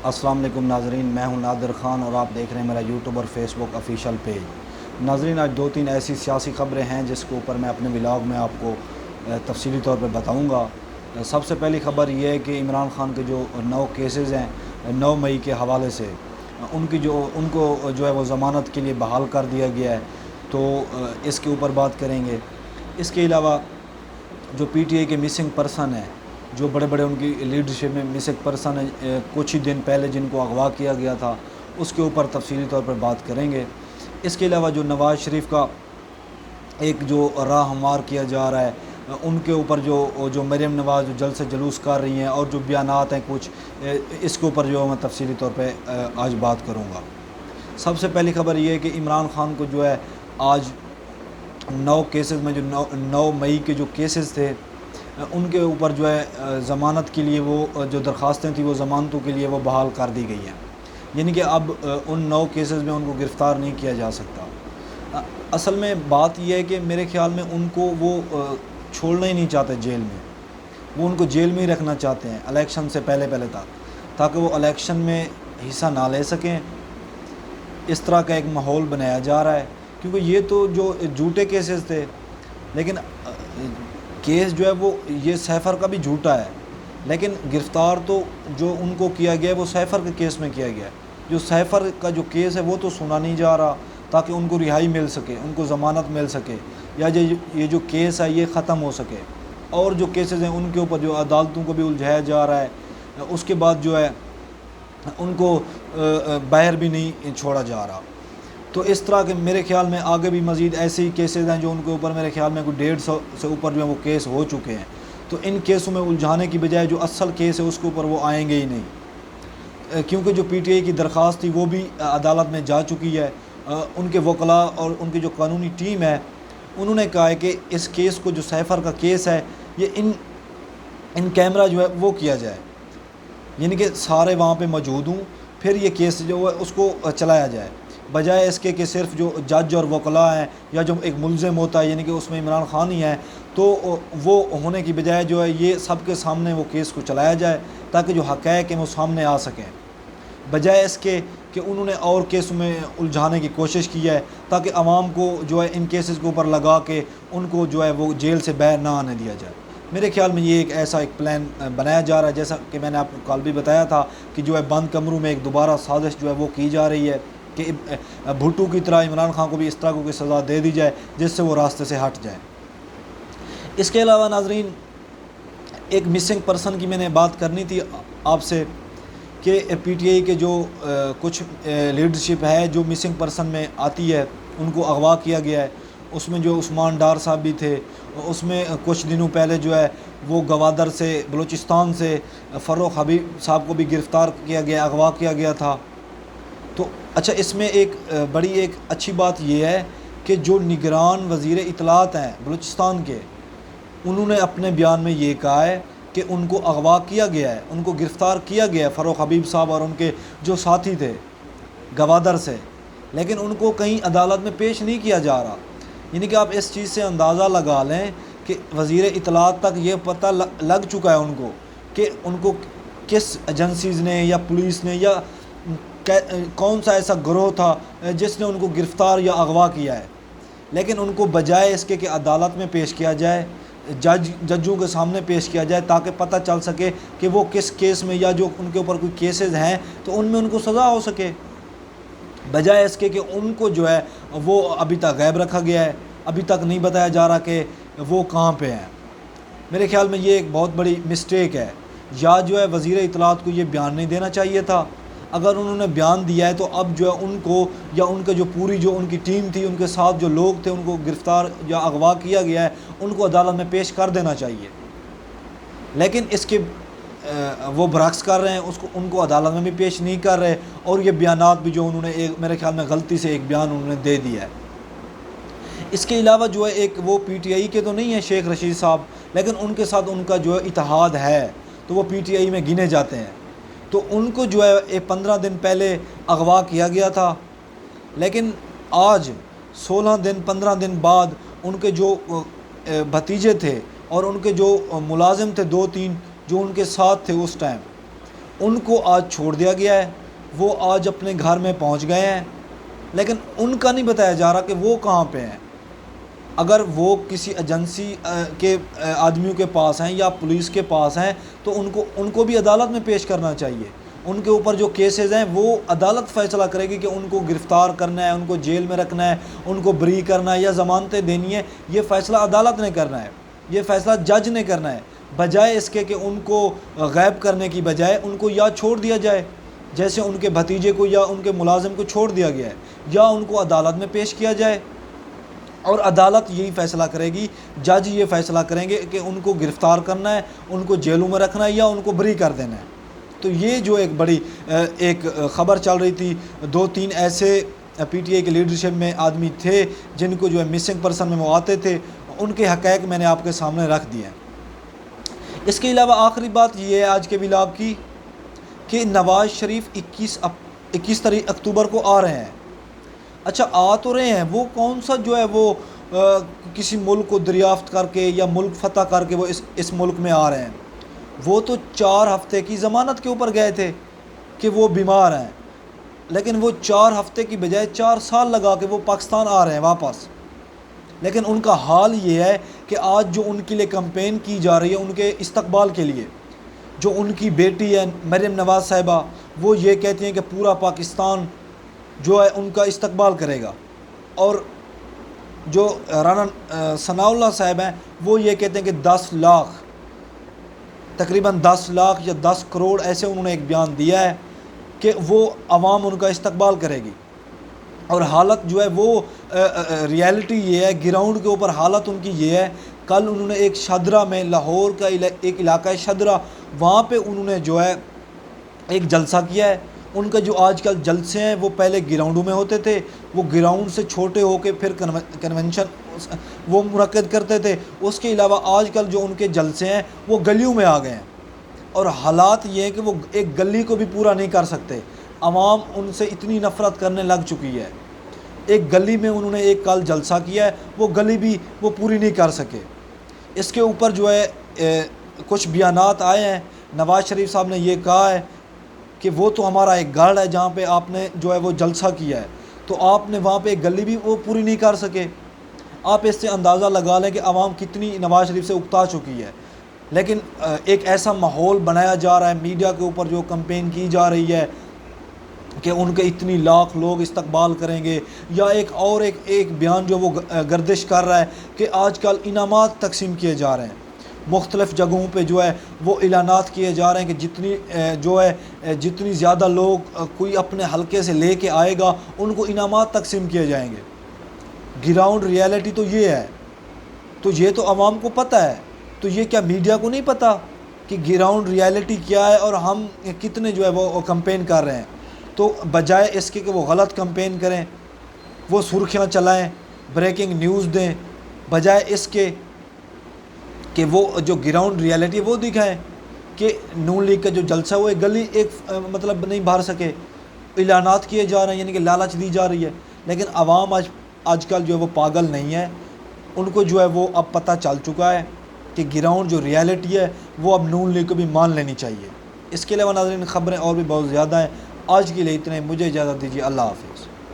السلام علیکم ناظرین، میں ہوں نادر خان اور آپ دیکھ رہے ہیں میرا یوٹیوب اور فیس بک آفیشیل پیج۔ ناظرین، آج 2-3 ایسی سیاسی خبریں ہیں جس کے اوپر میں اپنے ولاگ میں آپ کو تفصیلی طور پہ بتاؤں گا۔ سب سے پہلی خبر یہ ہے کہ عمران خان کے جو 9 کیسز ہیں 9 مئی کے حوالے سے ان کو جو ہے وہ ضمانت کے لیے بحال کر دیا گیا ہے، تو اس کے اوپر بات کریں گے۔ اس کے علاوہ جو پی ٹی آئی کے مسنگ پرسن ہیں، جو بڑے بڑے ان کی لیڈرشپ میں مسنگ پرسن ہیں، کچھ ہی دن پہلے جن کو اغوا کیا گیا تھا، اس کے اوپر تفصیلی طور پر بات کریں گے۔ اس کے علاوہ جو نواز شریف کا ایک جو راہ ہموار کیا جا رہا ہے، ان کے اوپر جو مریم نواز جو جلد سے جلوس کر رہی ہیں اور جو بیانات ہیں کچھ، اس کے اوپر جو میں تفصیلی طور پہ آج بات کروں گا۔ سب سے پہلی خبر یہ ہے کہ عمران خان کو جو ہے آج 9 کیسز میں جو 9 مئی کے جو کیسز تھے، ان کے اوپر جو ہے ضمانت کے لیے وہ جو درخواستیں تھیں وہ ضمانتوں کے لیے وہ بحال کر دی گئی ہیں، یعنی کہ اب ان 9 کیسز میں ان کو گرفتار نہیں کیا جا سکتا۔ اصل میں بات یہ ہے کہ میرے خیال میں ان کو وہ چھوڑنا ہی نہیں چاہتے جیل میں، وہ ان کو جیل میں ہی رکھنا چاہتے ہیں الیکشن سے پہلے تک، تاکہ وہ الیکشن میں حصہ نہ لے سکیں۔ اس طرح کا ایک ماحول بنایا جا رہا ہے، کیونکہ یہ تو جو جھوٹے کیسز تھے، لیکن کیس جو ہے وہ یہ سیفر کا بھی جھوٹا ہے، لیکن گرفتار تو جو ان کو کیا گیا ہے وہ سیفر کے کیس میں کیا گیا ہے۔ جو سیفر کا جو کیس ہے وہ تو سنا نہیں جا رہا تاکہ ان کو رہائی مل سکے، ان کو ضمانت مل سکے، یا یہ جو کیس ہے یہ ختم ہو سکے۔ اور جو کیسز ہیں ان کے اوپر جو عدالتوں کو بھی الجھایا جا رہا ہے، اس کے بعد جو ہے ان کو باہر بھی نہیں چھوڑا جا رہا۔ تو اس طرح کے میرے خیال میں آگے بھی مزید ایسے ہی کیسز ہیں جو ان کے اوپر میرے خیال میں کوئی 150 سے اوپر جو ہے وہ کیس ہو چکے ہیں۔ تو ان کیسوں میں الجھانے کی بجائے جو اصل کیس ہے اس کے اوپر وہ آئیں گے ہی نہیں، کیونکہ جو پی ٹی آئی کی درخواست تھی وہ بھی عدالت میں جا چکی ہے۔ ان کے وکلاء اور ان کی جو قانونی ٹیم ہے انہوں نے کہا ہے کہ اس کیس کو جو سیفر کا کیس ہے یہ ان کیمرہ جو ہے وہ کیا جائے، یعنی کہ سارے وہاں پہ موجود ہوں، پھر یہ کیس جو ہے اس کو چلایا جائے، بجائے اس کے کہ صرف جو جج اور وکلاء ہیں یا جو ایک ملزم ہوتا ہے، یعنی کہ اس میں عمران خان ہی ہے، تو وہ ہونے کی بجائے جو ہے یہ سب کے سامنے وہ کیس کو چلایا جائے تاکہ جو حقائق ہیں وہ سامنے آ سکیں، بجائے اس کے کہ انہوں نے اور کیسوں میں الجھانے کی کوشش کی ہے تاکہ عوام کو جو ہے ان کیسز کے اوپر لگا کے ان کو جو ہے وہ جیل سے باہر نہ آنے دیا جائے۔ میرے خیال میں یہ ایک ایسا ایک پلان بنایا جا رہا ہے، جیسا کہ میں نے آپ کو کل بھی بتایا تھا کہ جو ہے بند کمروں میں ایک دوبارہ سازش جو ہے وہ کی جا رہی ہے کہ بھٹو کی طرح عمران خان کو بھی اس طرح کو کوئی سزا دے دی جائے جس سے وہ راستے سے ہٹ جائے۔ اس کے علاوہ ناظرین، ایک مسنگ پرسن کی میں نے بات کرنی تھی آپ سے کہ پی ٹی آئی کے جو کچھ لیڈرشپ ہے جو مسنگ پرسن میں آتی ہے، ان کو اغوا کیا گیا ہے۔ اس میں جو عثمان ڈار صاحب بھی تھے، اس میں کچھ دنوں پہلے جو ہے وہ گوادر سے بلوچستان سے فروخ حبیب صاحب کو بھی گرفتار کیا گیا، اغوا کیا گیا تھا۔ تو اچھا، اس میں ایک بڑی ایک اچھی بات یہ ہے کہ جو نگران وزیر اطلاعات ہیں بلوچستان کے، انہوں نے اپنے بیان میں یہ کہا ہے کہ ان کو اغوا کیا گیا ہے، ان کو گرفتار کیا گیا ہے، فروخ حبیب صاحب اور ان کے جو ساتھی تھے گوادر سے، لیکن ان کو کہیں عدالت میں پیش نہیں کیا جا رہا۔ یعنی کہ آپ اس چیز سے اندازہ لگا لیں کہ وزیر اطلاعات تک یہ پتہ لگ چکا ہے ان کو کہ ان کو کس ایجنسیز نے یا پولیس نے یا کون سا ایسا گروہ تھا جس نے ان کو گرفتار یا اغوا کیا ہے، لیکن ان کو بجائے اس کے کہ عدالت میں پیش کیا جائے، ججوں کے سامنے پیش کیا جائے تاکہ پتہ چل سکے کہ وہ کس کیس میں یا جو ان کے اوپر کوئی کیسز ہیں تو ان میں ان کو سزا ہو سکے، بجائے اس کے کہ ان کو جو ہے وہ ابھی تک غائب رکھا گیا ہے، ابھی تک نہیں بتایا جا رہا کہ وہ کہاں پہ ہیں۔ میرے خیال میں یہ ایک بہت بڑی مسٹیک ہے، یا جو ہے وزیر اطلاعات کو یہ بیان نہیں دینا چاہیے تھا، اگر انہوں نے بیان دیا ہے تو اب جو ہے ان کو یا ان کے جو پوری جو ان کی ٹیم تھی، ان کے ساتھ جو لوگ تھے، ان کو گرفتار یا اغوا کیا گیا ہے، ان کو عدالت میں پیش کر دینا چاہیے، لیکن اس کے وہ برعکس کر رہے ہیں، ان کو عدالت میں بھی پیش نہیں کر رہے، اور یہ بیانات بھی جو انہوں نے میرے خیال میں غلطی سے ایک بیان انہوں نے دے دیا ہے۔ اس کے علاوہ جو ہے ایک وہ پی ٹی آئی کے تو نہیں ہیں شیخ رشید صاحب، لیکن ان کے ساتھ ان کا جو ہے اتحاد ہے تو وہ پی ٹی آئی میں گنے جاتے ہیں، تو ان کو جو ہے 15 دن پہلے اغوا کیا گیا تھا، لیکن آج 15 دن بعد ان کے جو بھتیجے تھے اور ان کے جو ملازم تھے 2-3 جو ان کے ساتھ تھے اس ٹائم، ان کو آج چھوڑ دیا گیا ہے، وہ آج اپنے گھر میں پہنچ گئے ہیں، لیکن ان کا نہیں بتایا جا رہا کہ وہ کہاں پہ ہیں۔ اگر وہ کسی ایجنسی کے آدمیوں کے پاس ہیں یا پولیس کے پاس ہیں تو ان کو بھی عدالت میں پیش کرنا چاہیے۔ ان کے اوپر جو کیسز ہیں وہ عدالت فیصلہ کرے گی کہ ان کو گرفتار کرنا ہے، ان کو جیل میں رکھنا ہے، ان کو بری کرنا ہے یا ضمانتیں دینی ہے۔ یہ فیصلہ عدالت نے کرنا ہے، یہ فیصلہ جج نے کرنا ہے، بجائے اس کے کہ ان کو غائب کرنے کی بجائے ان کو یا چھوڑ دیا جائے، جیسے ان کے بھتیجے کو یا ان کے ملازم کو چھوڑ دیا گیا ہے، یا ان کو عدالت میں پیش کیا جائے اور عدالت یہی فیصلہ کرے گی، جج یہ فیصلہ کریں گے کہ ان کو گرفتار کرنا ہے، ان کو جیلوں میں رکھنا ہے یا ان کو بری کر دینا ہے۔ تو یہ جو ایک بڑی ایک خبر چل رہی تھی، 2-3 ایسے پی ٹی آئی کے لیڈرشپ میں آدمی تھے جن کو جو ہے مسنگ پرسن میں وہ آتے تھے، ان کے حقائق میں نے آپ کے سامنے رکھ دیے ہیں۔ اس کے علاوہ آخری بات یہ ہے آج کے ولاگ کی کہ نواز شریف 21 اکتوبر کو آ رہے ہیں۔ اچھا، آ تو رہے ہیں، وہ کون سا جو ہے وہ کسی ملک کو دریافت کر کے یا ملک فتح کر کے وہ اس ملک میں آ رہے ہیں؟ وہ تو 4 ہفتے کی ضمانت کے اوپر گئے تھے کہ وہ بیمار ہیں، لیکن وہ 4 ہفتے کی بجائے 4 سال لگا کے وہ پاکستان آ رہے ہیں واپس۔ لیکن ان کا حال یہ ہے کہ آج جو ان کے لیے کمپین کی جا رہی ہے، ان کے استقبال کے لیے، جو ان کی بیٹی ہے مریم نواز صاحبہ، وہ یہ کہتی ہیں کہ پورا پاکستان جو ہے ان کا استقبال کرے گا، اور جو رانا ثناء اللہ صاحب ہیں وہ یہ کہتے ہیں کہ 10 لاکھ، تقریباً 10 لاکھ یا 10 کروڑ ایسے انہوں نے ایک بیان دیا ہے کہ وہ عوام ان کا استقبال کرے گی۔ اور حالت جو ہے وہ ریالٹی یہ ہے، گراؤنڈ کے اوپر حالت ان کی یہ ہے۔ کل انہوں نے ایک شدرہ میں، لاہور کا ایک علاقہ ہے شدرہ، وہاں پہ انہوں نے جو ہے ایک جلسہ کیا ہے۔ ان کا جو آج کل جلسے ہیں وہ پہلے گراؤنڈوں میں ہوتے تھے، وہ گراؤنڈ سے چھوٹے ہو کے پھر کنونشن وہ منعقد کرتے تھے۔ اس کے علاوہ آج کل جو ان کے جلسے ہیں وہ گلیوں میں آ گئے ہیں، اور حالات یہ ہیں کہ وہ ایک گلی کو بھی پورا نہیں کر سکتے۔ عوام ان سے اتنی نفرت کرنے لگ چکی ہے۔ ایک گلی میں انہوں نے ایک کل جلسہ کیا ہے، وہ گلی بھی وہ پوری نہیں کر سکے۔ اس کے اوپر جو ہے کچھ بیانات آئے ہیں۔ نواز شریف صاحب نے یہ کہا ہے کہ وہ تو ہمارا ایک گڑھ ہے جہاں پہ آپ نے جو ہے وہ جلسہ کیا ہے، تو آپ نے وہاں پہ ایک گلی بھی وہ پوری نہیں کر سکے۔ آپ اس سے اندازہ لگا لیں کہ عوام کتنی نواز شریف سے اکتا چکی ہے۔ لیکن ایک ایسا ماحول بنایا جا رہا ہے، میڈیا کے اوپر جو کمپین کی جا رہی ہے کہ ان کے اتنی لاکھ لوگ استقبال کریں گے، یا ایک بیان جو وہ گردش کر رہا ہے کہ آج کل انعامات تقسیم کیے جا رہے ہیں، مختلف جگہوں پہ جو ہے وہ اعلانات کیے جا رہے ہیں کہ جتنی زیادہ لوگ کوئی اپنے حلقے سے لے کے آئے گا ان کو انعامات تقسیم کیے جائیں گے۔ گراؤنڈ ریالٹی تو یہ ہے، تو یہ تو عوام کو پتہ ہے، تو یہ کیا میڈیا کو نہیں پتہ کہ گراؤنڈ ریالٹی کیا ہے اور ہم کتنے جو ہے وہ کمپین کر رہے ہیں؟ تو بجائے اس کے کہ وہ غلط کمپین کریں، وہ سرخیاں چلائیں، بریکنگ نیوز دیں، بجائے اس کے کہ وہ جو گراؤنڈ ریالٹی وہ دکھائیں کہ نون لیگ کا جو جلسہ وہ ایک گلی مطلب نہیں بھر سکے، اعلانات کیے جا رہے ہیں، یعنی کہ لالچ دی جا رہی ہے۔ لیکن عوام آج کل جو ہے وہ پاگل نہیں ہے، ان کو جو ہے وہ اب پتہ چل چکا ہے کہ گراؤنڈ جو ریالٹی ہے وہ اب نون لیگ کو بھی مان لینی چاہیے۔ اس کے علاوہ ناظرین خبریں اور بھی بہت زیادہ ہیں، آج کے لیے اتنے، مجھے اجازت دیجیے، اللہ حافظ۔